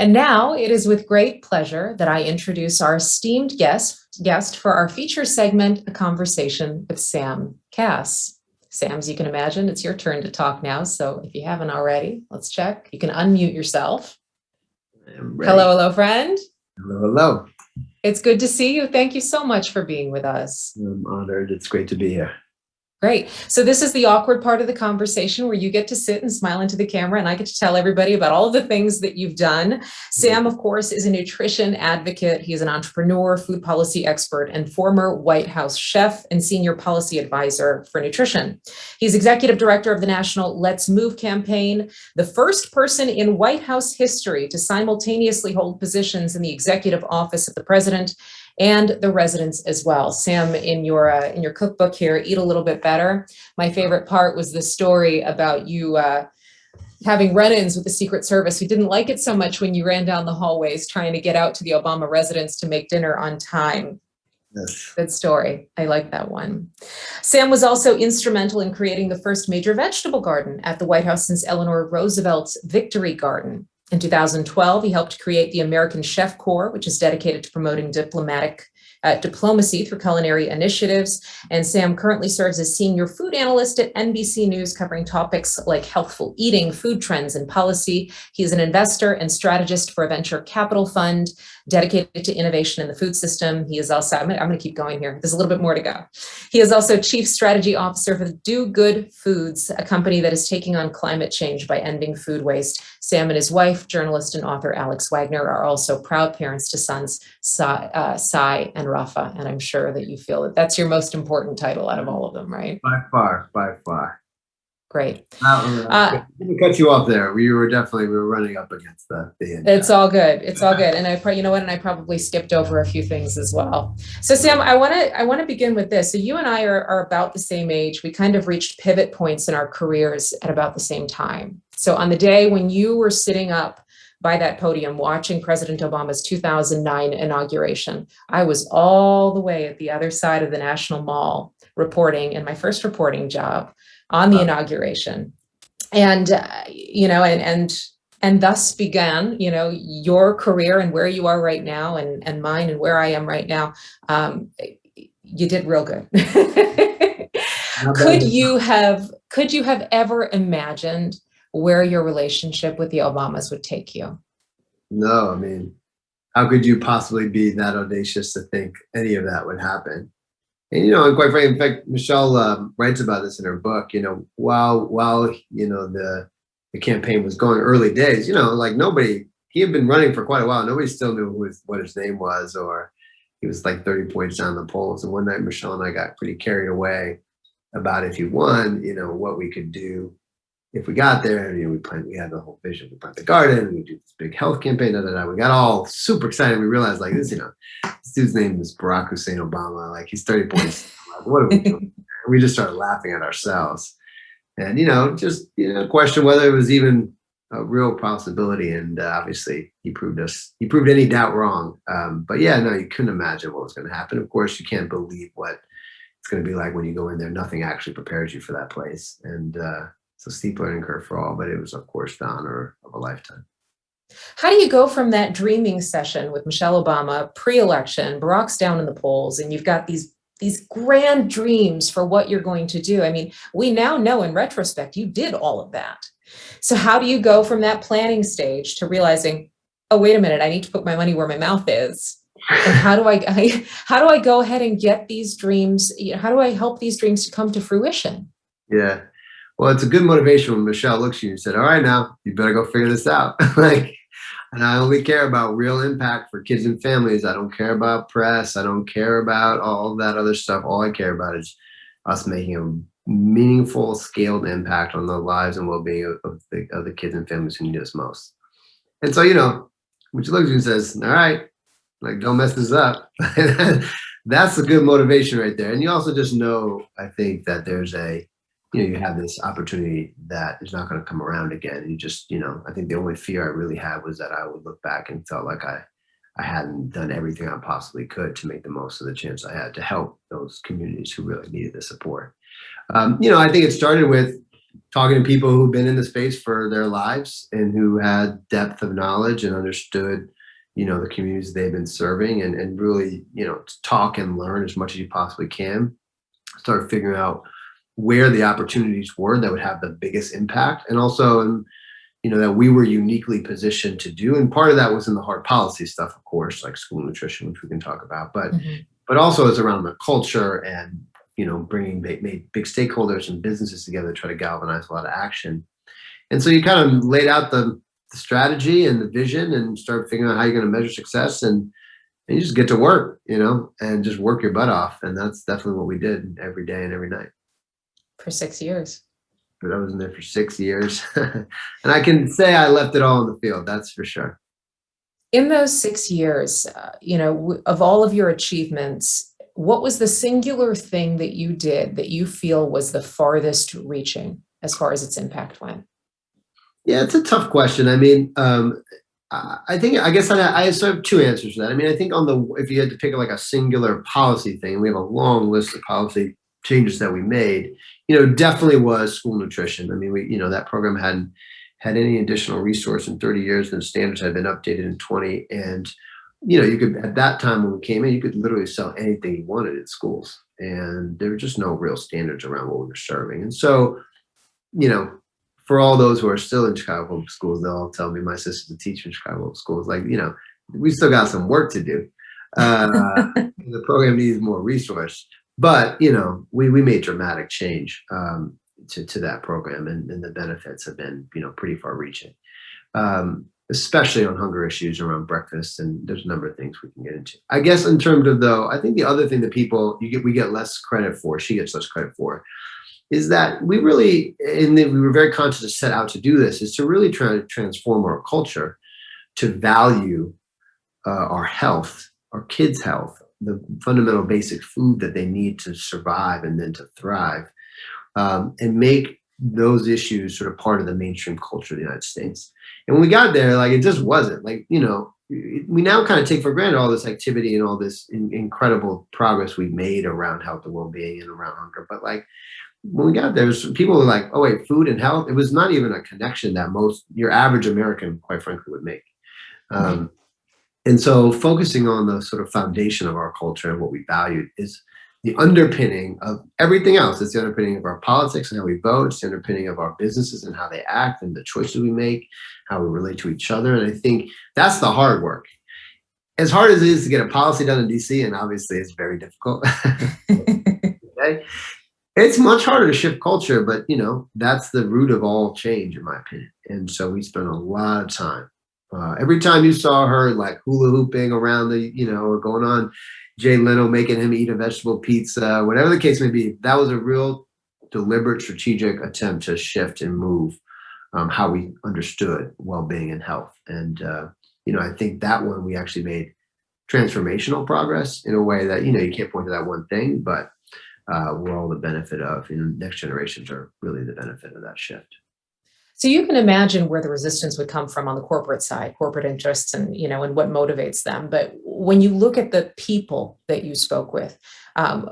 And now it is with great pleasure that I introduce our esteemed guest for our feature segment, A Conversation with Sam Kass. Sam, as you can imagine, it's your turn to talk now. So if you haven't already, let's check. You can unmute yourself. Hello, hello, friend. Hello, hello. It's good to see you. Thank you so much for being with us. I'm honored. It's great to be here. Great. So this is the awkward part of the conversation where you get to sit and smile into the camera and I get to tell everybody about all of the things that you've done. Sam, of course, is a nutrition advocate. He's an entrepreneur, food policy expert, and former White House chef and senior policy advisor for nutrition. He's executive director of the national Let's Move campaign, the first person in White House history to simultaneously hold positions in the executive office of the president and the residents as well. Sam, in your cookbook here, Eat a Little Bit Better, my favorite part was the story about you having run-ins with the Secret Service who didn't like it so much when you ran down the hallways trying to get out to the Obama residence to make dinner on time. Yes. Good story. I like that one. Sam was also instrumental in creating the first major vegetable garden at the White House since Eleanor Roosevelt's Victory Garden. In 2012, he helped create the American Chef Corps, which is dedicated to promoting diplomacy through culinary initiatives. And Sam currently serves as senior food analyst at NBC News, covering topics like healthful eating, food trends, and policy. He's an investor and strategist for a venture capital fund dedicated to innovation in the food system. He is also, I'm going to keep going here. There's a little bit more to go. He is also chief strategy officer for Do Good Foods, a company that is taking on climate change by ending food waste. Sam and his wife, journalist and author Alex Wagner, are also proud parents to sons Sai and Rafa. And I'm sure that you feel that that's your most important title out of all of them, right? By far, by far. Great. Let me cut you off there. We were running up against the end. It's all good. It's all good. And I probably skipped over a few things as well. So Sam, I want to begin with this. So you and I are about the same age. We kind of reached pivot points in our careers at about the same time. So on the day when you were sitting up by that podium watching President Obama's 2009 inauguration, I was all the way at the other side of the National Mall reporting in my first reporting job on the inauguration. And, and thus began, your career and where you are right now and mine and where I am right now. You did real good. Could you have ever imagined where your relationship with the Obamas would take you? No, I mean, how could you possibly be that audacious to think any of that would happen? And, and quite frankly, in fact, Michelle writes about this in her book, while the campaign was going early days, like he had been running for quite a while. Nobody still knew what his name was, or he was like 30 points down the polls. And one night, Michelle and I got pretty carried away about if he won, what we could do if we got there. And, we had the whole vision. We plant the garden, and we do this big health campaign. We got all super excited. We realized like this, this dude's name is Barack Hussein Obama. Like he's 30 points. Like, what are we doing? We just started laughing at ourselves, and question whether it was even a real possibility. And obviously, he proved any doubt wrong. But yeah, no, you couldn't imagine what was going to happen. Of course, you can't believe what it's going to be like when you go in there. Nothing actually prepares you for that place, and it's a steep learning curve for all. But it was, of course, the honor of a lifetime. How do you go from that dreaming session with Michelle Obama pre-election, Barack's down in the polls, and you've got these grand dreams for what you're going to do? I mean, we now know in retrospect, you did all of that. So how do you go from that planning stage to realizing, oh, wait a minute, I need to put my money where my mouth is? And how do I go ahead and get these dreams? How do I help these dreams to come to fruition? Yeah. Well, it's a good motivation when Michelle looks at you and said, all right, now you better go figure this out. And I only care about real impact for kids and families. I don't care about press. I don't care about all that other stuff. All I care about is us making a meaningful, scaled impact on the lives and well-being of the kids and families who need us most. And so, when she looks at you and says, all right, like, don't mess this up. That's a good motivation right there. And you also just know, I think, that there's you have this opportunity that is not going to come around again. You just, I think the only fear I really had was that I would look back and felt like I hadn't done everything I possibly could to make the most of the chance I had to help those communities who really needed the support. I think it started with talking to people who've been in the space for their lives and who had depth of knowledge and understood, the communities they've been serving, and really, talk and learn as much as you possibly can. Start figuring out where the opportunities were that would have the biggest impact, and also, that we were uniquely positioned to do. And part of that was in the hard policy stuff, of course, like school nutrition, which we can talk about, but also it's around the culture and, bringing big stakeholders and businesses together to try to galvanize a lot of action. And so you kind of laid out the strategy and the vision and start figuring out how you're going to measure success, and you just get to work, and just work your butt off. And that's definitely what we did every day and every night. For 6 years. But I was in there for 6 years. And I can say I left it all in the field, that's for sure. In those 6 years, of all of your achievements, what was the singular thing that you did that you feel was the farthest reaching as far as its impact went? Yeah, it's a tough question. I mean, I guess I sort of two answers to that. I mean, I think if you had to pick like a singular policy thing, we have a long list of policy changes that we made, definitely was school nutrition. I mean, that program hadn't had any additional resource in 30 years, and standards had been updated in 20. And, you could, at that time when we came in, you could literally sell anything you wanted in schools. And there were just no real standards around what we were serving. And so, for all those who are still in Chicago public schools, they'll all tell me, my sister's a teacher in Chicago public schools, like, we still got some work to do. The program needs more resource. But, we made dramatic change to that program, and the benefits have been, pretty far reaching, especially on hunger issues around breakfast. And there's a number of things we can get into. I guess in terms of, though, I think the other thing that we get less credit for, she gets less credit for, is that we really, and we were very conscious to set out to do this, is to really try to transform our culture to value our health, our kids' health, the fundamental basic food that they need to survive and then to thrive, and make those issues sort of part of the mainstream culture of the United States. And when we got there, like, it just wasn't. Like, we now kind of take for granted all this activity and all this incredible progress we've made around health and well-being and around hunger. But like, when we got there, people were like, oh wait, food and health? It was not even a connection that your average American, quite frankly, would make. And so focusing on the sort of foundation of our culture and what we valued is the underpinning of everything else. It's the underpinning of our politics and how we vote. It's the underpinning of our businesses and how they act and the choices we make, how we relate to each other. And I think that's the hard work. As hard as it is to get a policy done in DC, and obviously it's very difficult, okay? It's much harder to shift culture, but that's the root of all change, in my opinion. And so we spent a lot of time. Every time you saw her like hula hooping around or going on Jay Leno, making him eat a vegetable pizza, whatever the case may be, that was a real deliberate, strategic attempt to shift and move how we understood well-being and health. And, I think that one we actually made transformational progress in a way that, you can't point to that one thing, but we're all the benefit of. Next generations are really the benefit of that shift. So you can imagine where the resistance would come from on the corporate side, corporate interests, and and what motivates them. But when you look at the people that you spoke with,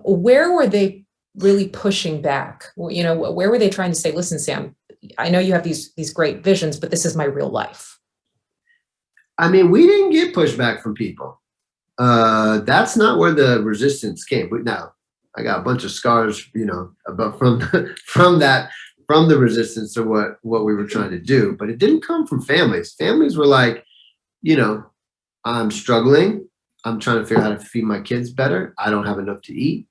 where were they really pushing back? Where were they trying to say, listen, Sam, I know you have these great visions, but this is my real life? I mean, we didn't get pushback from people. That's not where the resistance came. But now I got a bunch of scars, about from the resistance to what we were trying to do, but it didn't come from families. Families were like, I'm struggling. I'm trying to figure out how to feed my kids better. I don't have enough to eat,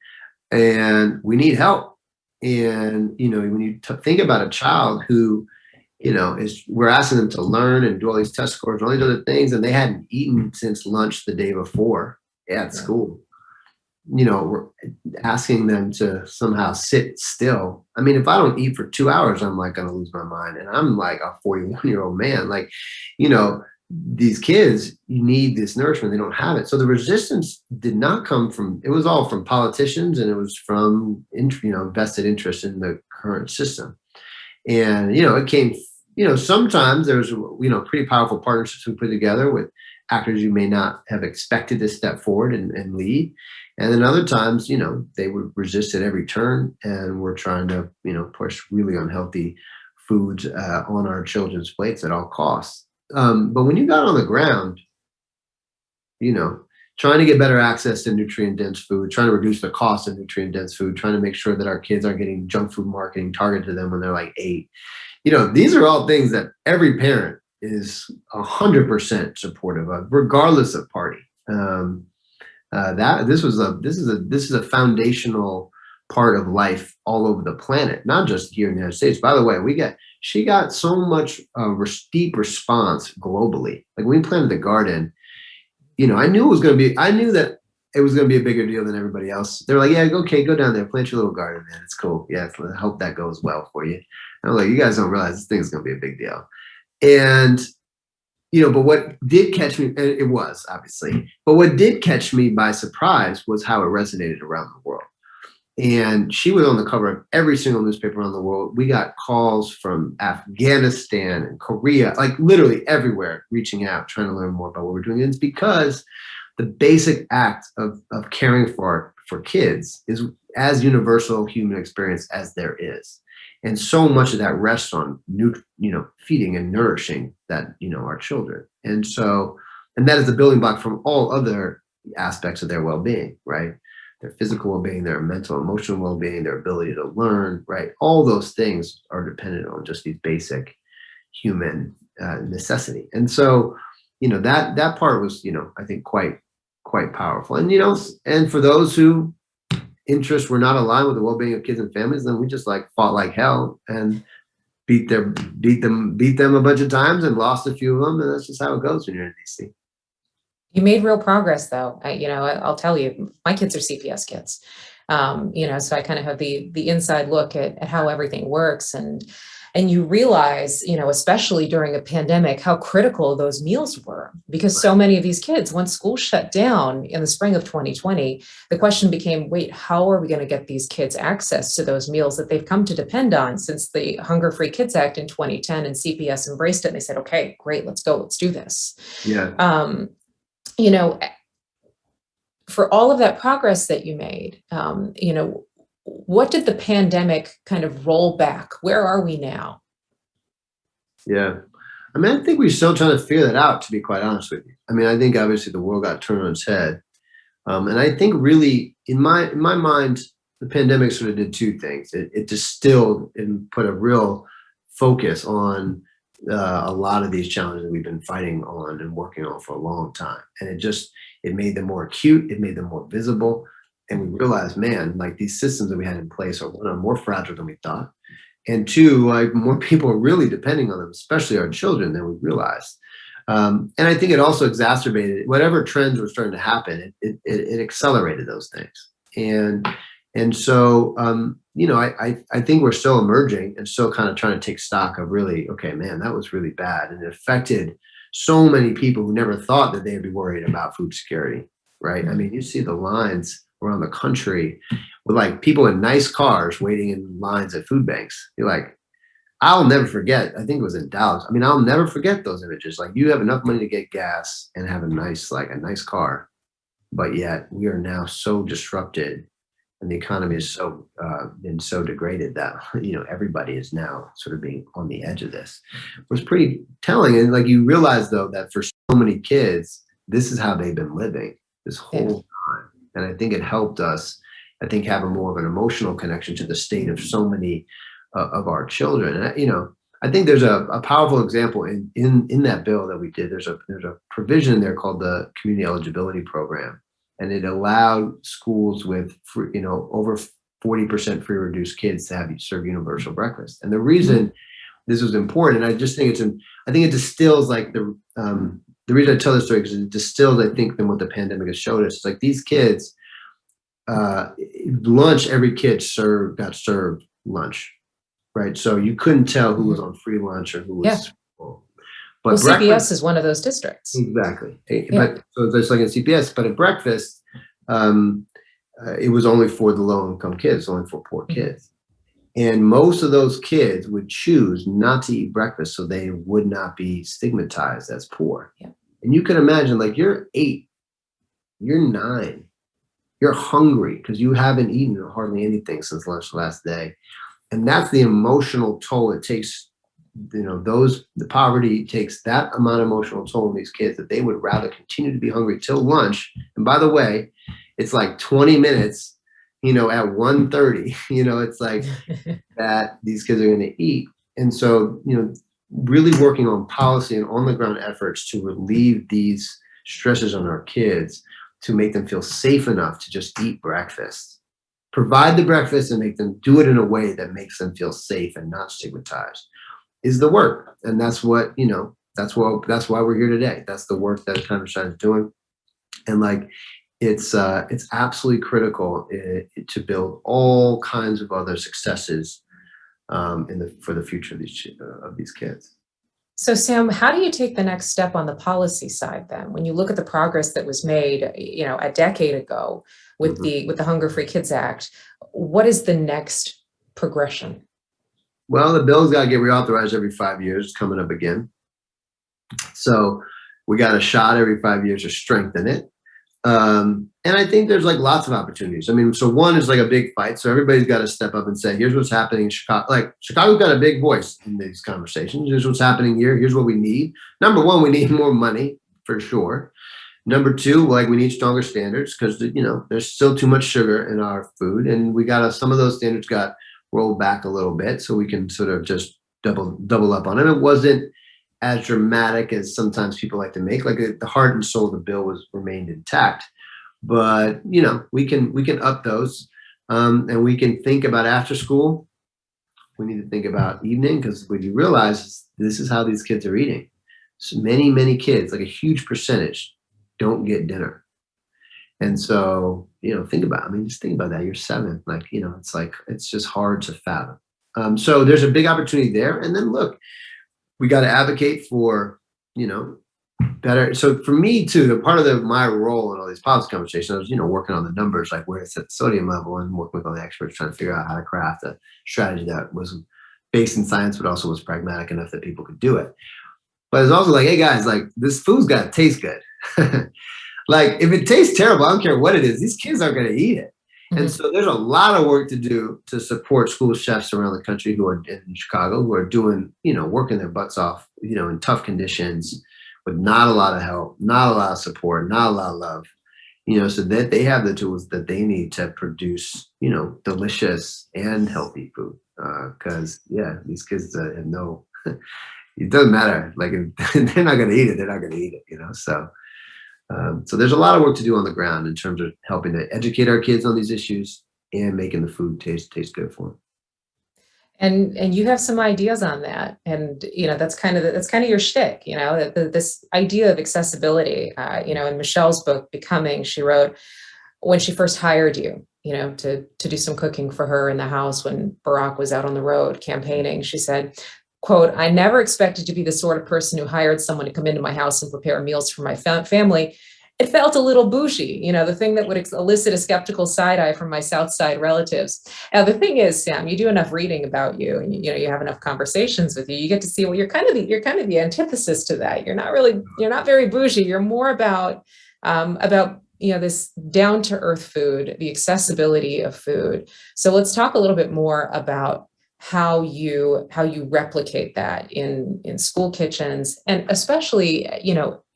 and we need help. And, when you think about a child who, we're asking them to learn and do all these test scores and all these other things, and they hadn't eaten since lunch the day before at school. We're asking them to somehow sit still. I mean, if I don't eat for 2 hours, I'm like going to lose my mind. And I'm like a 41-year-old man. Like, these kids, you need this nourishment. They don't have it. So the resistance did not come from, it was all from politicians, and it was from, vested interest in the current system. And, it came, sometimes there's, pretty powerful partnerships we put together with actors you may not have expected to step forward and lead. And then other times, they would resist at every turn, and we're trying to, push really unhealthy foods on our children's plates at all costs. But when you got on the ground, trying to get better access to nutrient-dense food, trying to reduce the cost of nutrient-dense food, trying to make sure that our kids aren't getting junk food marketing targeted to them when they're like 8. These are all things that every parent is 100% supportive of, regardless of party. This is a foundational part of life all over the planet, not just here in the United States. By the way, she got so much deep response globally. Like when we planted the garden, I knew that it was going to be a bigger deal than everybody else. They're like, yeah, okay, go down there, plant your little garden, man. It's cool. Yeah, I hope that goes well for you. And I'm like, you guys don't realize this thing is going to be a big deal. And, but what did catch me, and it was obviously, but what did catch me by surprise was how it resonated around the world. And she was on the cover of every single newspaper around the world. We got calls from Afghanistan and Korea, like literally everywhere, reaching out, trying to learn more about what we're doing. And it's because the basic act of caring for kids is as universal human experience as there is. And so much of that rests on feeding and nourishing that, our children. And that is the building block from all other aspects of their well-being, right? Their physical well-being, their mental, emotional well-being, their ability to learn, right? All those things are dependent on just these basic human necessity. And so, that part was, I think quite powerful. And, and for those who interests were not aligned with the well-being of kids and families, then we just fought like hell and beat them a bunch of times and lost a few of them. And that's just how it goes when you're in DC. You made real progress, though. I'll tell you, my kids are CPS kids. So I kind of have the inside look at how everything works, and you realize, especially during a pandemic, how critical those meals were, because so many of these kids, once school shut down in the spring of 2020, the question became, wait, how are we going to get these kids access to those meals that they've come to depend on since the Hunger Free Kids Act in 2010, and CPS embraced it. And they said, okay, great, let's go, let's do this. Yeah. For all of that progress that you made, what did the pandemic kind of roll back? Where are we now? Yeah. I think we're still trying to figure that out, to be quite honest with you. I think obviously the world got turned on its head. And I think really in my mind, the pandemic sort of did two things. It distilled and put a real focus on a lot of these challenges that we've been fighting on and working on for a long time. And it made them more acute, it made them more visible. And we realized, man, these systems that we had in place are, one, more fragile than we thought. And two, more people are really depending on them, especially our children, than we realized. And I think it also exacerbated whatever trends were starting to happen. It accelerated those things. And so, I think we're still emerging and still kind of trying to take stock of really, okay, man, that was really bad. And it affected so many people who never thought that they'd be worried about food security, right? You see the lines around the country with people in nice cars waiting in lines at food banks. You're like, I'll never forget. I think it was in Dallas. I'll never forget those images. You have enough money to get gas and have a nice car, but yet we are now so disrupted, and the economy is so been so degraded that everybody is now sort of being on the edge of this. It was pretty telling, and you realize though that for so many kids, this is how they've been living this whole time, and I think it helped us, have a more of an emotional connection to the state of so many of our children. And I think there's a powerful example in that bill that we did. There's a provision in there called the Community Eligibility Program. And it allowed schools with, over 40% free reduced kids to serve universal breakfast. And the reason this was important, and I just think it distills the reason I tell this story, because it distills, I think, than what the pandemic has showed us. It's these kids, lunch, every kid got served lunch, right? So you couldn't tell who was on free lunch or who was full. But CPS is one of those districts. Exactly. Yeah. But so it's like in CPS, but at breakfast, it was only for the low-income kids, only for poor kids. And most of those kids would choose not to eat breakfast so they would not be stigmatized as poor. Yeah. And you can imagine, like, you're 8, you're 9, you're hungry because you haven't eaten hardly anything since lunch last day. And that's the emotional toll it takes. The poverty takes that amount of emotional toll on these kids that they would rather continue to be hungry till lunch. And by the way, it's like 20 minutes, at 1:30, it's like that these kids are going to eat. And so, really working on policy and on the ground efforts to relieve these stresses on our kids, to make them feel safe enough to just eat breakfast. Provide the breakfast and make them do it in a way that makes them feel safe and not stigmatized is the work. And that's what, that's why we're here today. That's the work that Nutrition is doing. And like, it's absolutely critical to build all kinds of other successes for the future of these kids. So Sam, how do you take the next step on the policy side then? When you look at the progress that was made, a decade ago with the Hunger Free Kids Act, what is the next progression? Well, the bill's got to get reauthorized every 5 years. It's coming up again. So we got a shot every 5 years to strengthen it. And I think there's like lots of opportunities. I mean, so one is like a big fight. So everybody's got to step up and say, here's what's happening in Chicago. Like, Chicago's got a big voice in these conversations. Here's what's happening here. Here's what we need. Number one, we need more money for sure. Number two, like, we need stronger standards because, there's still too much sugar in our food. And some of those standards got rolled back a little bit so we can sort of just double up on them. It wasn't as dramatic as sometimes people like to make. Like, the heart and soul of the bill remained intact, but we can up those, and we can think about after school. We need to think about evening, because what you realize this is how these kids are eating. So many kids, like a huge percentage, don't get dinner. And so, just think about that. You're 7, it's just hard to fathom. So there's a big opportunity there. And then look, we got to advocate for, better. So for me too, the part of my role in all these policy conversations, I was, working on the numbers, like where it's at the sodium level, and working with all the experts trying to figure out how to craft a strategy that was based in science, but also was pragmatic enough that people could do it. But it's also like, hey guys, like, this food's got to taste good. Like, if it tastes terrible, I don't care what it is, these kids aren't going to eat it. Mm-hmm. And so there's a lot of work to do to support school chefs around the country who are in Chicago, who are doing, working their butts off, in tough conditions with not a lot of help, not a lot of support, not a lot of love, so that they have the tools that they need to produce, delicious and healthy food. Because, these kids have no, it doesn't matter. Like, if they're not going to eat it, they're not going to eat it, So there's a lot of work to do on the ground in terms of helping to educate our kids on these issues and making the food taste good for them. And you have some ideas on that, and that's kind of your shtick. This idea of accessibility. In Michelle's book Becoming, she wrote, when she first hired you, to do some cooking for her in the house when Barack was out on the road campaigning, she said, quote, "I never expected to be the sort of person who hired someone to come into my house and prepare meals for my family. It felt a little bougie, the thing that would elicit a skeptical side eye from my South Side relatives." Now, the thing is, Sam, you do enough reading about you, and you have enough conversations with you get to see, well, you're kind of the antithesis to that. You're not very bougie. You're more about this down to earth food, the accessibility of food. So let's talk a little bit more about how you replicate that in school kitchens, and especially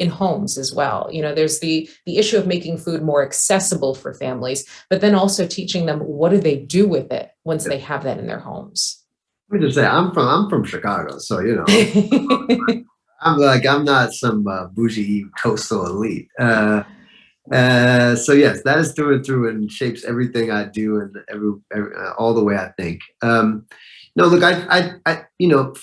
in homes as well. There's the issue of making food more accessible for families, but then also teaching them, what do they do with it once they have that in their homes. Let me just say, I'm from Chicago, so I'm not some bougie coastal elite. So yes, that is through and through, and shapes everything I do and all the way I think. No, look, I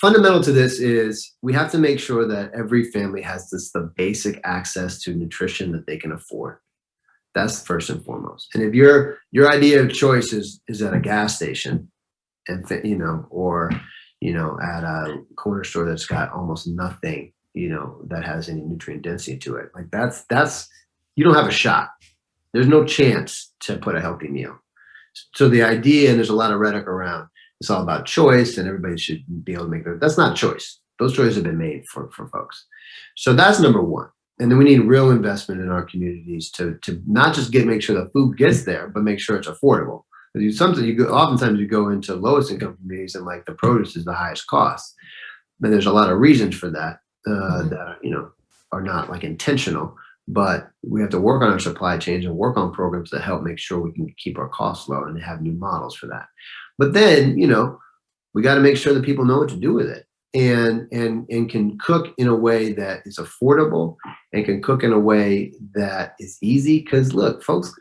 fundamental to this is we have to make sure that every family has the basic access to nutrition that they can afford. That's first and foremost. And if your idea of choice is at a gas station, and or at a corner store that's got almost nothing, that has any nutrient density to it, like that's you don't have a shot. There's no chance to put a healthy meal. So the idea, and there's a lot of rhetoric around, it's all about choice and everybody should be able to make it. That's not choice. Those choices have been made for folks. So that's number one. and then we need real investment in our communities to not just make sure the food gets there, but make sure it's affordable. Oftentimes you go into lowest income communities and like the produce is the highest cost. And there's a lot of reasons for that that are not like intentional, but we have to work on our supply chains and work on programs that help make sure we can keep our costs low and have new models for that. But then, we got to make sure that people know what to do with it and can cook in a way that is affordable and can cook in a way that is easy. Because look, folks,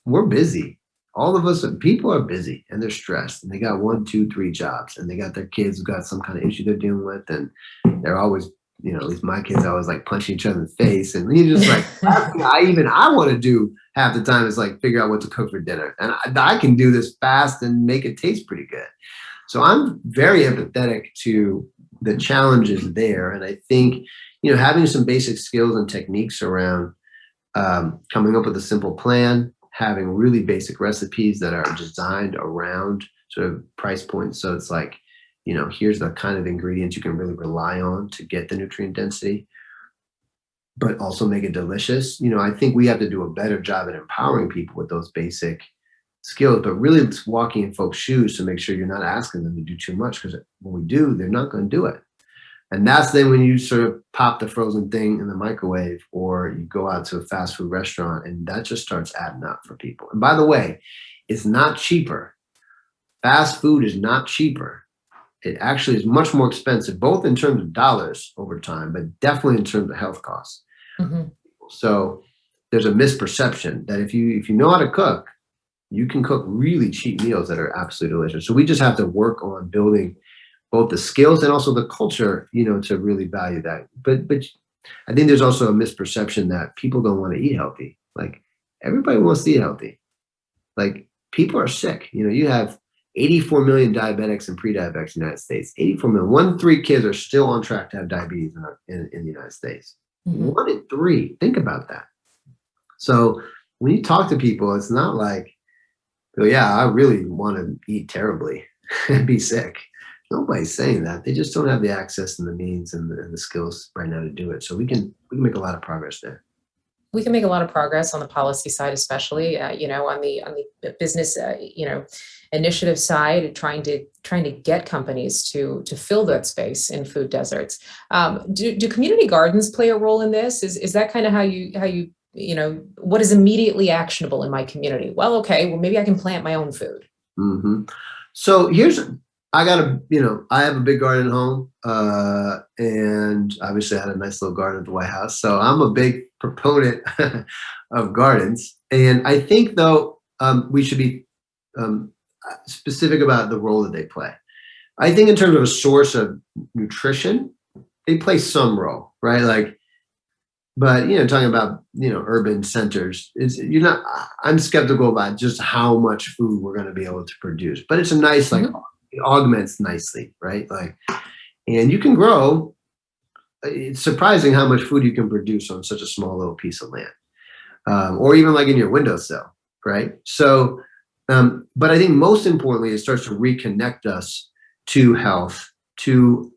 we're busy. All of us, people are busy and they're stressed and they got 1, 2, 3 jobs and they got their kids who got some kind of issue they're dealing with. And they're always, at least my kids are always like punching each other in the face. And you're just like, I want to do half the time is like figure out what to cook for dinner. And I can do this fast and make it taste pretty good. So I'm very empathetic to the challenges there. And I think, having some basic skills and techniques around coming up with a simple plan, having really basic recipes that are designed around sort of price points. So it's like, here's the kind of ingredients you can really rely on to get the nutrient density, but also make it delicious. I think we have to do a better job at empowering people with those basic skills, but really it's walking in folks' shoes to make sure you're not asking them to do too much, because when we do, they're not going to do it. And that's then when you sort of pop the frozen thing in the microwave, or you go out to a fast food restaurant, and that just starts adding up for people. And by the way, it's not cheaper. Fast food is not cheaper. It actually is much more expensive, both in terms of dollars over time, but definitely in terms of health costs. Mm-hmm. So there's a misperception that if you know how to cook, you can cook really cheap meals that are absolutely delicious. So we just have to work on building both the skills and also the culture, to really value that. But I think there's also a misperception that people don't want to eat healthy. Like, everybody wants to eat healthy. Like, people are sick. You have 84 million diabetics and pre-diabetics in the United States. 84 million. 1 in 3 kids are still on track to have diabetes in the United States. Mm-hmm. 1 in 3. Think about that. So when you talk to people, it's not like, oh, yeah, I really want to eat terribly and be sick. Nobody's saying that. They just don't have the access and the means and the skills right now to do it. So we can make a lot of progress there. We can make a lot of progress on the policy side, especially, on the business, initiative side, trying to get companies to fill that space in food deserts. Do community gardens play a role in this? Is that kind of how you what is immediately actionable in my community? Well, okay, maybe I can plant my own food. Mm-hmm. So I have a big garden at home, and obviously I had a nice little garden at the White House. So I'm a big proponent of gardens. And I think, though, we should be specific about the role that they play. I think in terms of a source of nutrition, they play some role, right? But talking about urban centers, I'm skeptical about just how much food we're going to be able to produce. But it's a nice mm-hmm. It augments nicely, right? And you can grow. It's surprising how much food you can produce on such a small little piece of land, or even in your windowsill, right? So, but I think most importantly, it starts to reconnect us to health, to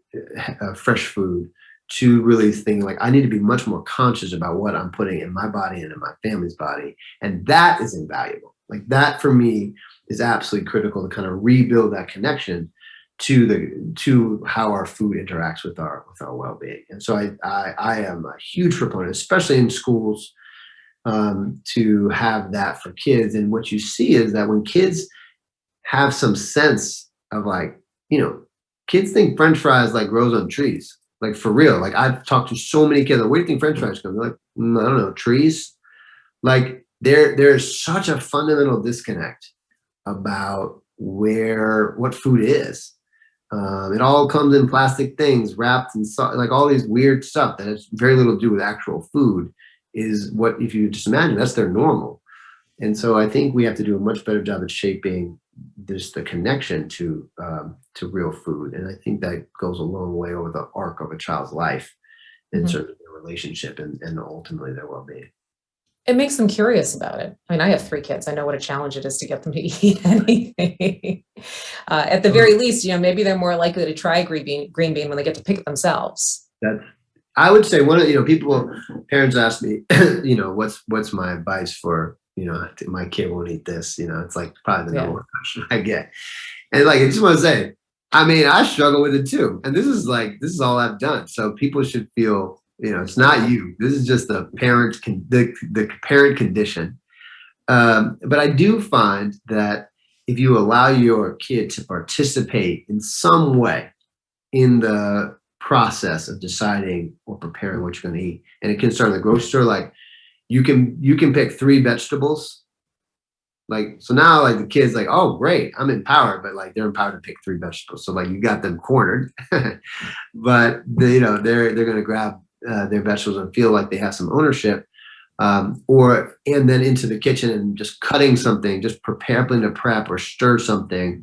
fresh food, to really think I need to be much more conscious about what I'm putting in my body and in my family's body. And that is invaluable. That for me is absolutely critical to kind of rebuild that connection to how our food interacts with our well-being. And so I am a huge proponent, especially in schools, to have that for kids. And what you see is that when kids have some sense of kids think French fries grows on trees. For real. I've talked to so many kids. Where do you think French fries come? They're I don't know, trees. There's such a fundamental disconnect about what food is. It all comes in plastic things wrapped in all these weird stuff that has very little to do with actual food. Is what, if you just imagine, that's their normal. And so I think we have to do a much better job at shaping the connection to real food. And I think that goes a long way over the arc of a child's life in mm-hmm. terms of their relationship and ultimately their well-being. It makes them curious about it. I mean, I have 3 kids. I know what a challenge it is to get them to eat anything. At the very least, maybe they're more likely to try green bean when they get to pick it themselves. I would say one of, parents ask me, what's my advice for, my kid won't eat this, it's like probably the number one question I get. And like, I just want to say, I mean, I struggle with it too. And this is all I've done. So people should feel, it's not you. This is just the the parent condition. But I do find that if you allow your kid to participate in some way in the process of deciding or preparing what you're going to eat, and it can start in the grocery store, like you can pick 3 vegetables. Like, so now like the kids like, oh, great, I'm empowered, but like they're empowered to pick 3 vegetables. So like you got them cornered, but they're going to grab their vegetables and feel like they have some ownership. And then into the kitchen and just cutting something, just helping to prep or stir something,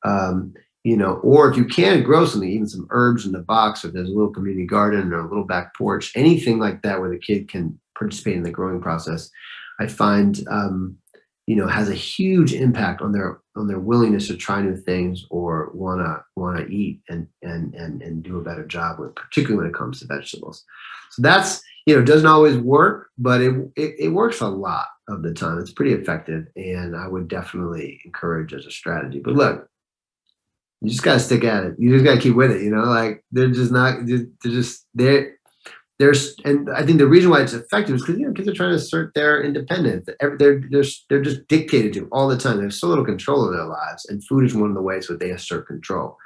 or if you can grow something, even some herbs in the box, or if there's a little community garden or a little back porch, anything like that where the kid can participate in the growing process, I find, has a huge impact on their willingness to try new things or wanna eat and do a better job with, particularly when it comes to vegetables. So that's, doesn't always work, but it works a lot of the time. It's pretty effective, and I would definitely encourage as a strategy. But look, you just gotta stick at it. You just gotta keep with it. Like they're just not. There's, and I think the reason why it's effective is because kids are trying to assert their independence. They're just dictated to all the time. They have so little control of their lives, and food is one of the ways that they assert control.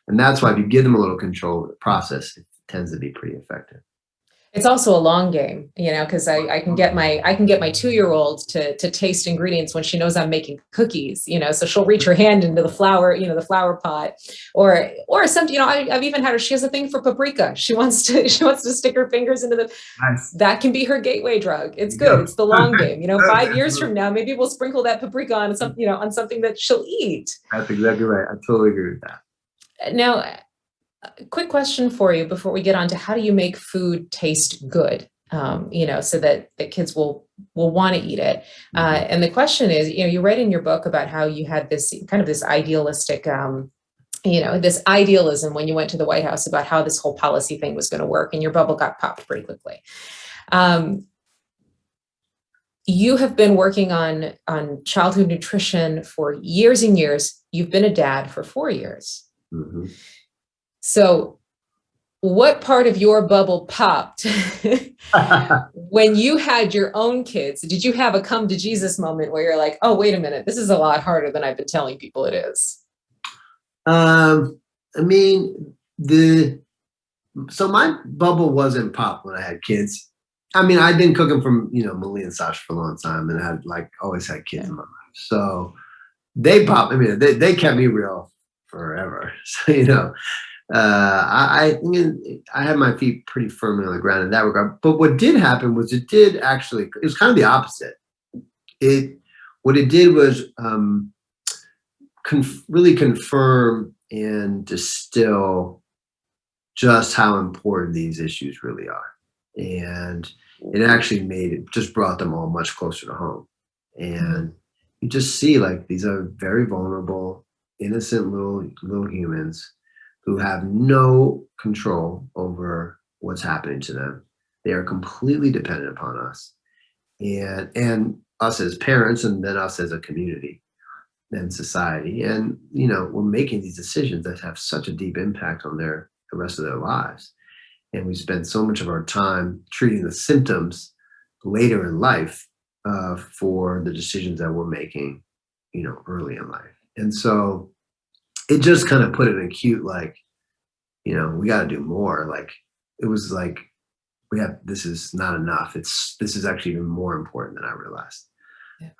And that's why if you give them a little control of the process, it tends to be pretty effective. It's also a long game, because I can get my 2-year-old to taste ingredients when she knows I'm making cookies, so she'll reach her hand into the flour, the flour pot, or some, I've even had her, she has a thing for paprika. She wants to stick her fingers into Nice. That can be her gateway drug. It's good. It's the long game. 5 years from now, maybe we'll sprinkle that paprika on something, on something that she'll eat. That's exactly right. I totally agree with that. Now, quick question for you before we get on to how do you make food taste good, so that the kids will want to eat it. And the question is, you write in your book about how you had this kind of this idealistic, this idealism when you went to the White House about how this whole policy thing was going to work, and your bubble got popped pretty quickly. You have been working on childhood nutrition for years and years. You've been a dad for 4 years. Mm-hmm. So what part of your bubble popped when you had your own kids? Did you have a come to Jesus moment where you're like, oh, wait a minute, this is a lot harder than I've been telling people it is? I mean, so my bubble wasn't popped when I had kids. I mean, I'd been cooking from, Malia and Sasha for a long time, and I had always had kids in my life. So they popped. I mean, they kept me real forever. So, I had my feet pretty firmly on the ground in that regard. But what did happen was it was kind of the opposite. What it did was really confirm and distill just how important these issues really are. And it actually just brought them all much closer to home. And you just see these are very vulnerable, innocent little humans who have no control over what's happening to them. They are completely dependent upon us and us as parents, and then us as a community and society. And, we're making these decisions that have such a deep impact on the rest of their lives. And we spend so much of our time treating the symptoms later in life for the decisions that we're making, early in life. And so it just kind of put an acute, we got to do more. It was this is not enough. This is actually even more important than I realized. Yeah.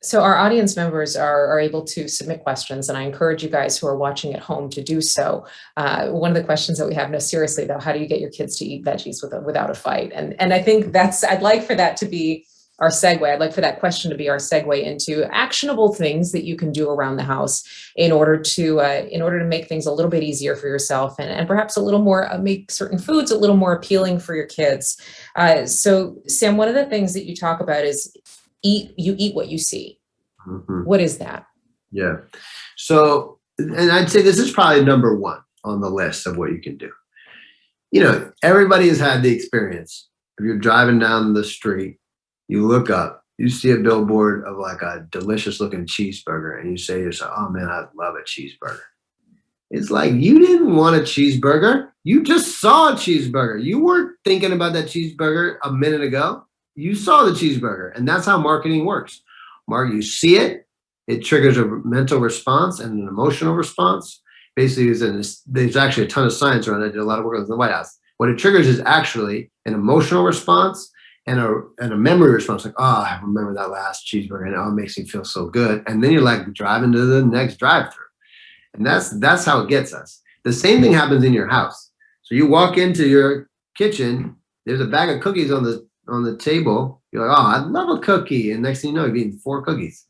So our audience members are able to submit questions, and I encourage you guys who are watching at home to do so. One of the questions that we have, no, seriously though, how do you get your kids to eat veggies without a fight? And I think I'd like for that to be our segue. I'd like for that question to be our segue into actionable things that you can do around the house in order to make things a little bit easier for yourself, and perhaps a little more, make certain foods a little more appealing for your kids. So Sam, one of the things that you talk about is you eat what you see. Mm-hmm. What is that? Yeah. So, and I'd say this is probably number one on the list of what you can do. Everybody has had the experience. If you're driving down the street, you look up, you see a billboard of like a delicious looking cheeseburger, and you say to yourself, oh man, I love a cheeseburger. It's like, you didn't want a cheeseburger. You just saw a cheeseburger. You weren't thinking about that cheeseburger a minute ago. You saw the cheeseburger, and that's how marketing works. You see it, it triggers a mental response and an emotional response. Basically, there's actually a ton of science around it. I did a lot of work in the White House. What it triggers is actually an emotional response and a memory response. Like, oh, I remember that last cheeseburger, and it makes me feel so good. And then you're like driving to the next drive-through. And that's how it gets us. The same thing happens in your house. So you walk into your kitchen, there's a bag of cookies on the table. You're like, oh, I love a cookie. And next thing you know, you're eating 4 cookies.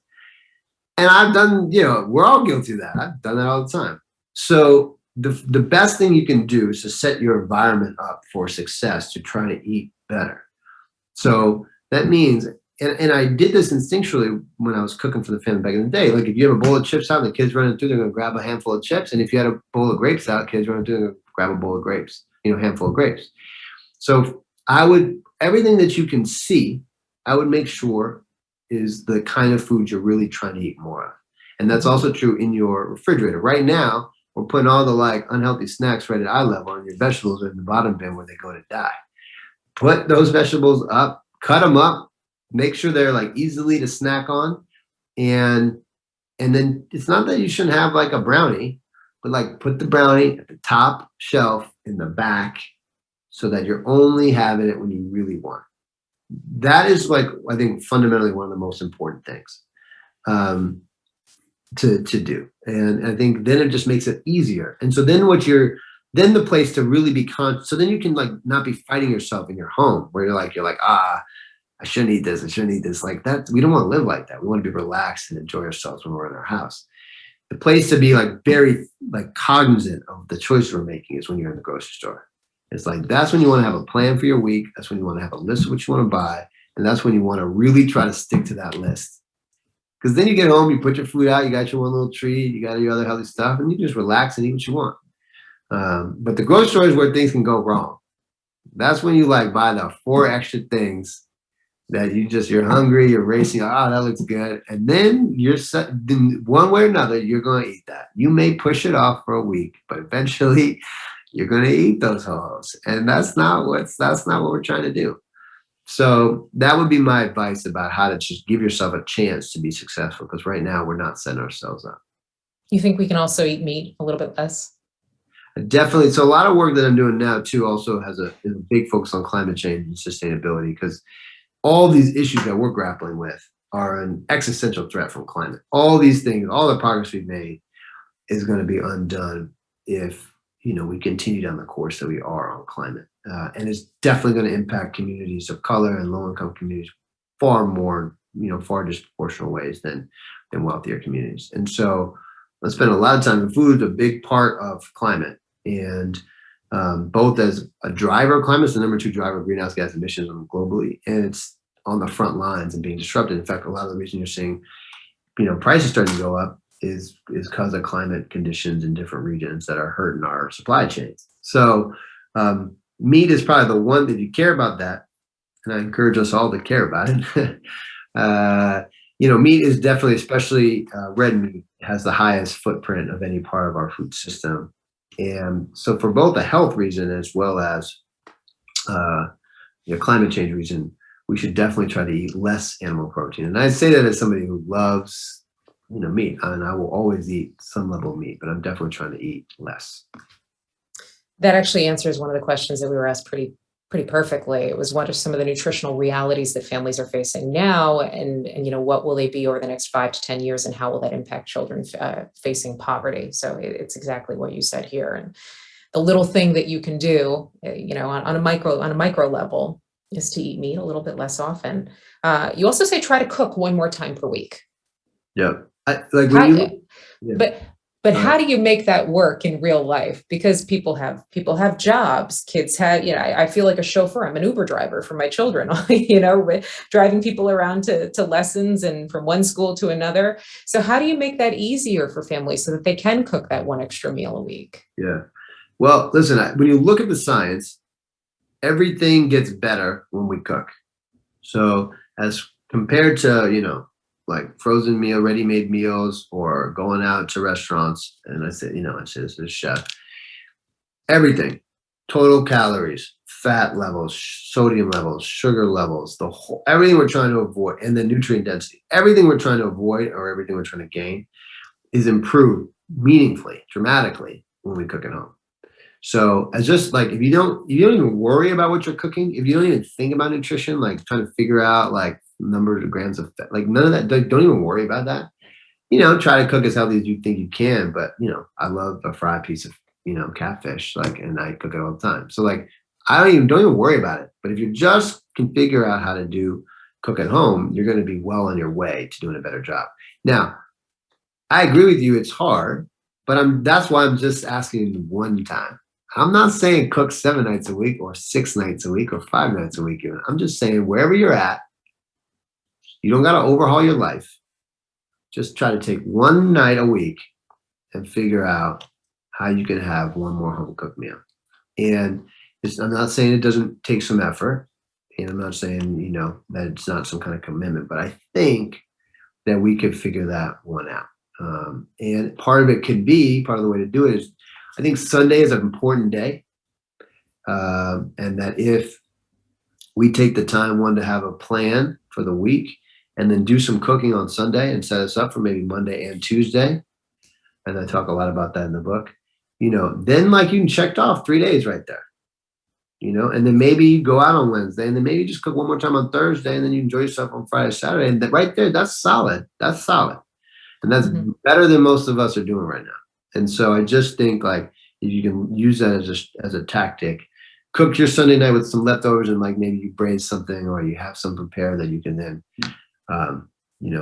And I've done, we're all guilty of that. I've done that all the time. So the best thing you can do is to set your environment up for success, to try to eat better. So that means, and I did this instinctually when I was cooking for the family back in the day. Like, if you have a bowl of chips out and the kids running through, they're going to grab a handful of chips. And if you had a bowl of grapes out, kids running through, they're going to grab a bowl of grapes, handful of grapes. So everything that you can see, I would make sure is the kind of food you're really trying to eat more of. And that's also true in your refrigerator. Right now, we're putting all the like unhealthy snacks right at eye level, and your vegetables are in the bottom bin where they go to die. Put those vegetables up, cut them up, make sure they're like easily to snack on. And then it's not that you shouldn't have like a brownie, but like put the brownie at the top shelf in the back so that you're only having it when you really want. That is like, I think, fundamentally one of the most important things to do. And I think then it just makes it easier. And so then then the place to really be so then you can like not be fighting yourself in your home where you're like, I shouldn't eat this. I shouldn't eat this. Like that. We don't want to live like that. We want to be relaxed and enjoy ourselves when we're in our house. The place to be like very like cognizant of the choice we're making is when you're in the grocery store. It's like, that's when you want to have a plan for your week. That's when you want to have a list of what you want to buy. And that's when you want to really try to stick to that list. Because then you get home, you put your food out, you got your one little treat, you got your other healthy stuff, and you just relax and eat what you want. But the grocery store is where things can go wrong. That's when you like buy the 4 extra things that you're hungry, you're racing, oh, that looks good. And then then one way or another, you're going to eat that. You may push it off for a week, but eventually you're going to eat those holes. And that's not what we're trying to do. So that would be my advice about how to just give yourself a chance to be successful. Because right now we're not setting ourselves up. You think we can also eat meat a little bit less? Definitely. So a lot of work that I'm doing now too also has a big focus on climate change and sustainability, because all these issues that we're grappling with are an existential threat from climate. All these things, all the progress we've made is going to be undone if we continue down the course that we are on climate. And it's definitely going to impact communities of color and low-income communities far more, far disproportional ways than wealthier communities. And so I spend a lot of time in food is a big part of climate. And both as a driver of climate, it's the number 2 driver of greenhouse gas emissions globally, and it's on the front lines and being disrupted. In fact, a lot of the reason you're seeing, prices starting to go up is because of climate conditions in different regions that are hurting our supply chains. So meat is probably the one that you care about that, and I encourage us all to care about it. Meat is definitely, especially red meat, has the highest footprint of any part of our food system. And so for both a health reason as well as climate change reason, we should definitely try to eat less animal protein. And I say that as somebody who loves meat, and I will always eat some level of meat, but I'm definitely trying to eat less. That actually answers one of the questions that we were asked pretty perfectly. It was, what are some of the nutritional realities that families are facing now, and what will they be over the next 5 to 10 years, and how will that impact children facing poverty? So it's exactly what you said here. And the little thing that you can do, on a micro level, is to eat meat a little bit less often. You also say try to cook 1 more time per week. Yeah. But how do you make that work in real life? Because people have jobs, kids have, I feel like a chauffeur. I'm an Uber driver for my children, driving people around to lessons and from one school to another. So how do you make that easier for families so that they can cook that 1 extra meal a week? Yeah. Well, listen, when you look at the science, everything gets better when we cook. So as compared to, like frozen meal, ready-made meals, or going out to restaurants, and I say this as a chef, everything, total calories, fat levels, sodium levels, sugar levels, everything we're trying to avoid, and the nutrient density, everything we're trying to avoid or everything we're trying to gain is improved meaningfully, dramatically when we cook at home. So as just like, if you don't even worry about what you're cooking, if you don't even think about nutrition, like trying to figure out like numbers of grams of fat, like none of that, don't even worry about that. Try to cook as healthy as you think you can. But I love a fried piece of, catfish, like, and I cook it all the time. So like, don't even worry about it. But if you just can figure out how to cook at home, you're going to be well on your way to doing a better job. Now, I agree with you. It's hard, but that's why I'm just asking one time. I'm not saying cook 7 nights a week or 6 nights a week or 5 nights a week. Even. I'm just saying wherever you're at, you don't got to overhaul your life. Just try to take one night a week and figure out how you can have one more home cooked meal. And I'm not saying it doesn't take some effort. And I'm not saying, that it's not some kind of commitment, but I think that we could figure that one out. And part of the way to do it is, I think Sunday is an important day. And that if we take the time, to have a plan for the week and then do some cooking on Sunday and set us up for maybe Monday and Tuesday. And I talk a lot about that in the book, then like you can check off 3 days right there, and then maybe you go out on Wednesday and then maybe just cook one more time on Thursday and then you enjoy yourself on Friday, Saturday. And right there, that's solid. That's solid. And that's better than most of us are doing right now. And so I just think like, if you can use that as a tactic, cook your Sunday night with some leftovers and like maybe you braise something or you have some prepared that you can then,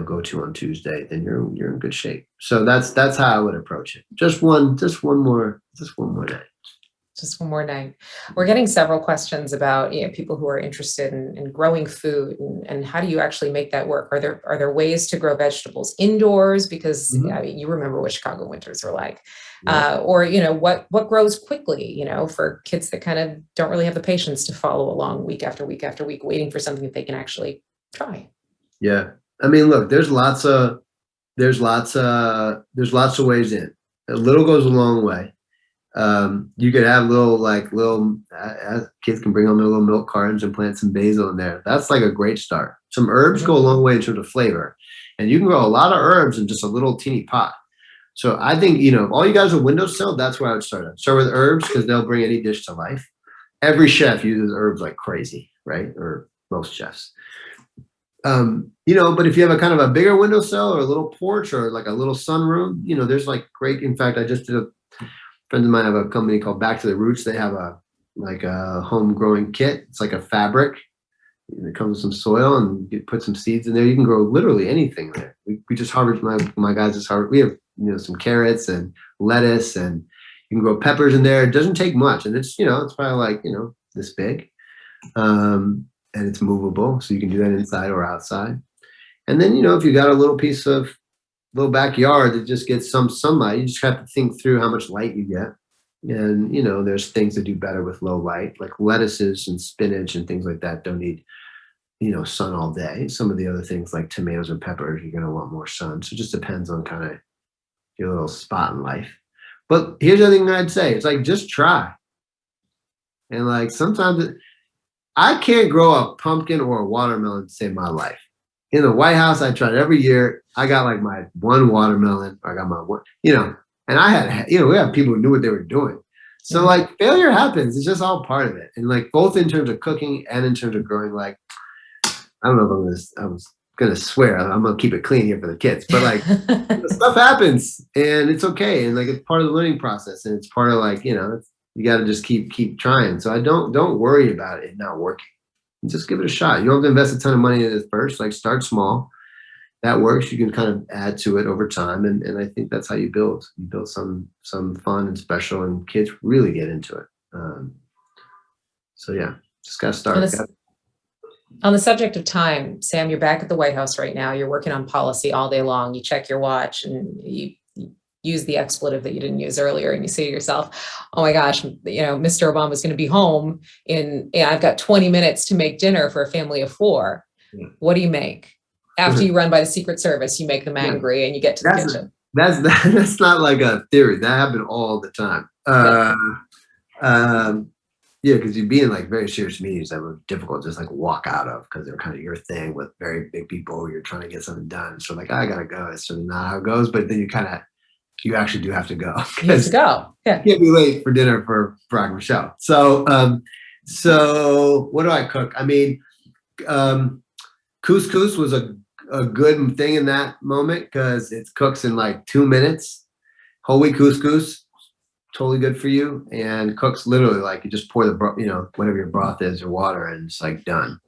go to on Tuesday, then you're in good shape. So that's how I would approach it. Just one more night. Just one more night. We're getting several questions about people who are interested in growing food and how do you actually make that work? Are there ways to grow vegetables indoors? Because you remember what Chicago winters are like, or what grows quickly, for kids that kind of don't really have the patience to follow along week after week after week, waiting for something that they can actually try. Yeah, I mean, look, there's lots of ways in. A little goes a long way. You could have kids can bring home their little milk cartons and plant some basil in there. That's like a great start. Some herbs go a long way in terms of flavor, and you can grow a lot of herbs in just a little teeny pot. So I think, all you guys with windowsill, that's where I would start. I'd start with herbs because they'll bring any dish to life. Every chef uses herbs like crazy, right? Or most chefs. But if you have a kind of a bigger windowsill or a little porch or like a little sunroom, there's like great, in fact, friends of mine have a company called Back to the Roots. They have a home growing kit. It's like a fabric. It comes with some soil and you put some seeds in there. You can grow literally anything there. We just harvest, my guys just harvest. We have, some carrots and lettuce and you can grow peppers in there. It doesn't take much. And it's, it's probably like, this big. And it's movable. So you can do that inside or outside. And then, if you got a little backyard that just gets some sunlight, you just have to think through how much light you get. And, there's things that do better with low light, like lettuces and spinach and things like that don't need, sun all day. Some of the other things like tomatoes and peppers, you're going to want more sun. So it just depends on kind of your little spot in life. But here's the other thing I'd say. It's like, just try. And like, sometimes I can't grow a pumpkin or a watermelon to save my life. In the White House, I tried every year. I got like my one watermelon. I got my one, and I had, we have people who knew what they were doing. So like failure happens. It's just all part of it. And like both in terms of cooking and in terms of growing, like, I don't know if I was going to swear. I'm going to keep it clean here for the kids, but like stuff happens and it's okay. And like, it's part of the learning process and it's part of like, you got to just keep trying. So I don't worry about it not working. Just give it a shot. You don't have to invest a ton of money in it first. Like start small. That works. You can kind of add to it over time. And I think that's how you build. You build some fun and special and kids really get into it. So yeah, just got to start. On the subject of time, Sam, you're back at the White House right now. You're working on policy all day long. You check your watch and you use the expletive that you didn't use earlier, and you say to yourself, oh my gosh, Mr. Obama's going to be home I've got 20 minutes to make dinner for a family of 4. Yeah. What do you make? After you run by the Secret Service, you make them angry and you get to the kitchen. That's not like a theory. That happened all the time. Yeah, because you'd be in like very serious meetings that were difficult to just like walk out of because they're kind of your thing with very big people. You're trying to get something done. So like, I gotta go. It's sort of not how it goes, but then you actually do have to go. You have to go. Yeah. You can't be late for dinner for Barack Michelle. So what do I cook? I mean, couscous was a good thing in that moment because it cooks in like 2 minutes. Whole wheat couscous, totally good for you, and cooks literally like you just pour the whatever your broth is or water, and it's like done.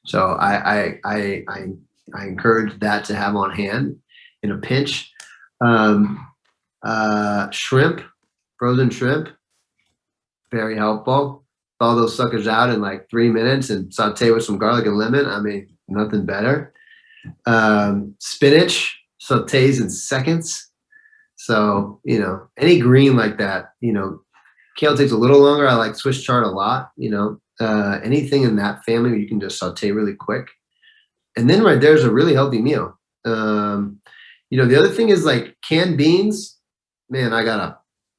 So I encourage that to have on hand in a pinch. Shrimp, frozen shrimp, very helpful. Thaw those suckers out in like 3 minutes and saute with some garlic and lemon. I mean, nothing better. Spinach sautés in seconds. So, any green like that, kale takes a little longer. I like Swiss chard a lot, anything in that family you can just saute really quick. And then right there's a really healthy meal. The other thing is like canned beans. Man, I got a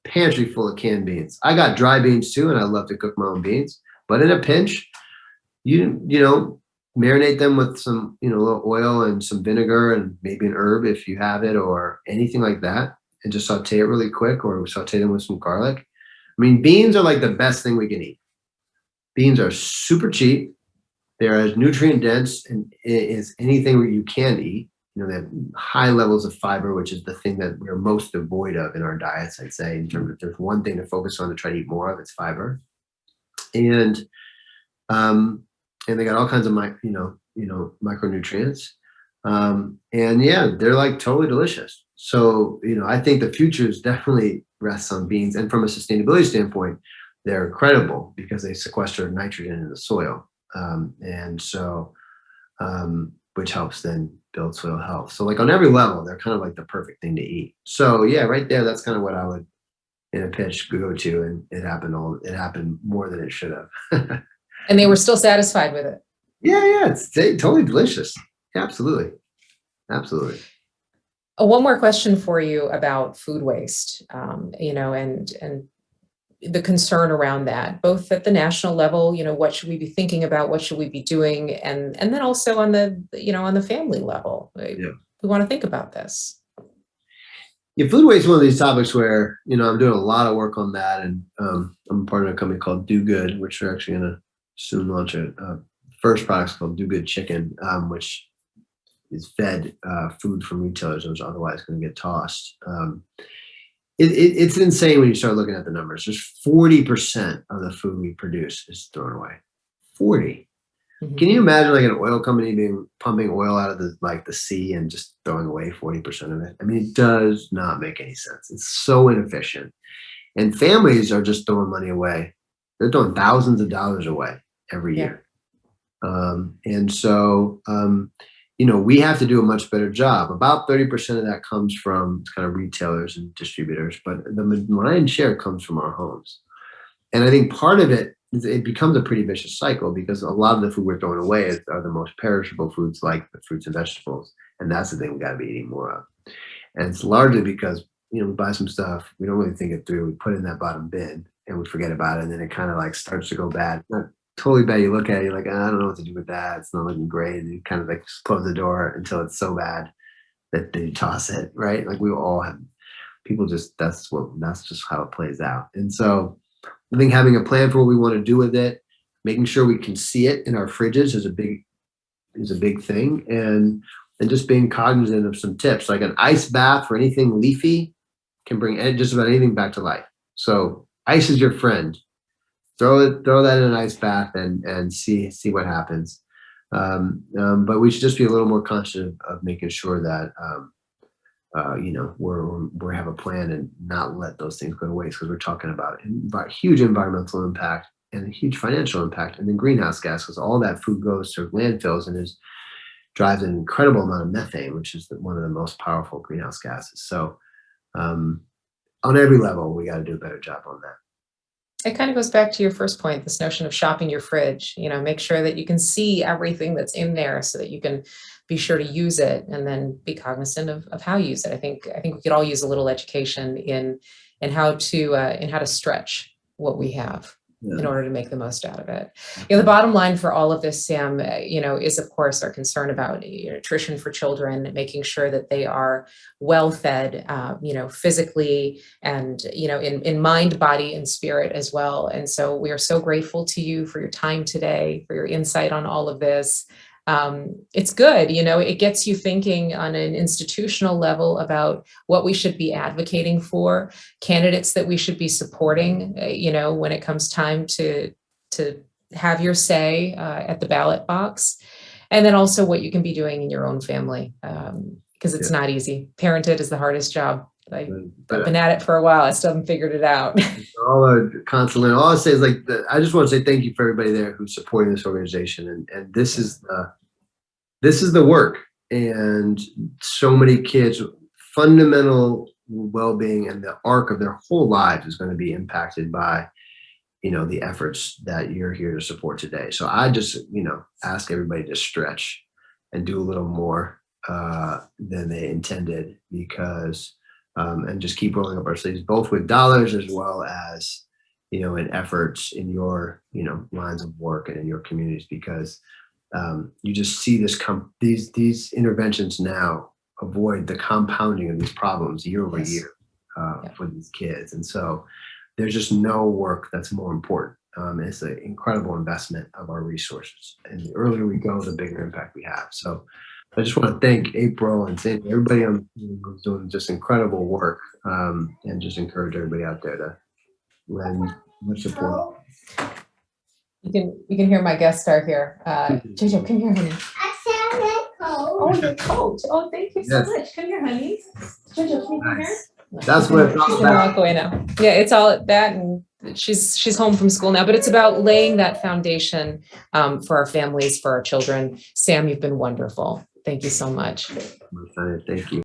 pantry full of canned beans. I got dry beans too, and I love to cook my own beans. But in a pinch, you marinate them with some, a little oil and some vinegar and maybe an herb if you have it or anything like that, and just saute it really quick or saute them with some garlic. I mean, beans are like the best thing we can eat. Beans are super cheap. They're as nutrient dense as anything you can eat. They have high levels of fiber, which is the thing that we're most devoid of in our diets, I'd say, in terms of there's one thing to focus on to try to eat more of, it's fiber. And they got all kinds of micronutrients. And yeah, they're like totally delicious. So, I think the future is definitely rests on beans. And from a sustainability standpoint, they're incredible because they sequester nitrogen in the soil. Which helps then build soil health. So like on every level, they're kind of like the perfect thing to eat. So yeah, right there, that's kind of what I would in a pitch go to, and it happened more than it should have. And they were still satisfied with it. Yeah, it's totally delicious. Absolutely. One more question for you about food waste, and the concern around that, both at the national level, what should we be thinking about? What should we be doing? And then also on the, on the family level, we want to think about this. Yeah, food waste is one of these topics where, I'm doing a lot of work on that. And I'm part of a company called Do Good, which we're actually going to soon launch a first product called Do Good Chicken, which is fed food from retailers that was otherwise going to get tossed. It's insane when you start looking at the numbers. There's 40% of the food we produce is thrown away. 40. Mm-hmm. Can you imagine like an oil company pumping oil out of the sea and just throwing away 40% of it? I mean, it does not make any sense. It's so inefficient. And families are just throwing money away. They're throwing thousands of dollars away every year. We have to do a much better job. About 30% of that comes from kind of retailers and distributors, but the lion's share comes from our homes. And I think part of it becomes a pretty vicious cycle because a lot of the food we're throwing away are the most perishable foods, like the fruits and vegetables. And that's the thing we got to be eating more of. And it's largely because, we buy some stuff, we don't really think it through, we put it in that bottom bin and we forget about it. And then it kind of like starts to go bad. Not totally bad. You look at it, you're like, I don't know what to do with that. It's not looking great. And you kind of like just close the door until it's so bad that you toss it, right? Like we all have people that's just how it plays out. And so I think having a plan for what we want to do with it, making sure we can see it in our fridges is a big thing. And just being cognizant of some tips, like an ice bath for anything leafy can bring just about anything back to life. So ice is your friend. Throw that in an ice bath and see what happens. But we should just be a little more conscious of making sure that we have a plan and not let those things go to waste, because we're talking about huge environmental impact and a huge financial impact, and then greenhouse gas, because all that food goes to landfills and drives an incredible amount of methane, which is one of the most powerful greenhouse gases. So on every level, we got to do a better job on that. It kind of goes back to your first point, this notion of shopping your fridge. Make sure that you can see everything that's in there so that you can be sure to use it, and then be cognizant of how you use it. I think we could all use a little education in how to stretch what we have in order to make the most out of it. The bottom line for all of this, Sam, is of course our concern about nutrition for children, making sure that they are well fed, physically and, in mind, body, and spirit as well. And so we are so grateful to you for your time today, for your insight on all of this. It's good, it gets you thinking on an institutional level about what we should be advocating for, candidates that we should be supporting, when it comes time to have your say at the ballot box, and then also what you can be doing in your own family, because it's not easy. Parenthood is the hardest job. I've been at it for a while. I still haven't figured it out. All I say is I just want to say thank you for everybody there who's supporting this organization, and this is the work, and so many kids' fundamental well-being and the arc of their whole lives is going to be impacted by the efforts that you're here to support today. So I just ask everybody to stretch and do a little more than they intended, because and just keep rolling up our sleeves, both with dollars as well as in efforts in your lines of work and in your communities, because you just see these interventions now avoid the compounding of these problems year over year for these kids. And so there's just no work that's more important. It's an incredible investment of our resources, and the earlier we go, the bigger impact we have. So I just want to thank April and Sandy, everybody who's doing just incredible work, and just encourage everybody out there to lend much support. You can hear my guest star here. Jojo, come here, honey. Oh, your coat. Oh, thank you so much. Come here, honey. Jojo, can you come here? That's what it's all She's gonna about. walk away now. Yeah, it's all that, and she's home from school now. But it's about laying that foundation for our families, for our children. Sam, you've been wonderful. Thank you so much. Thank you.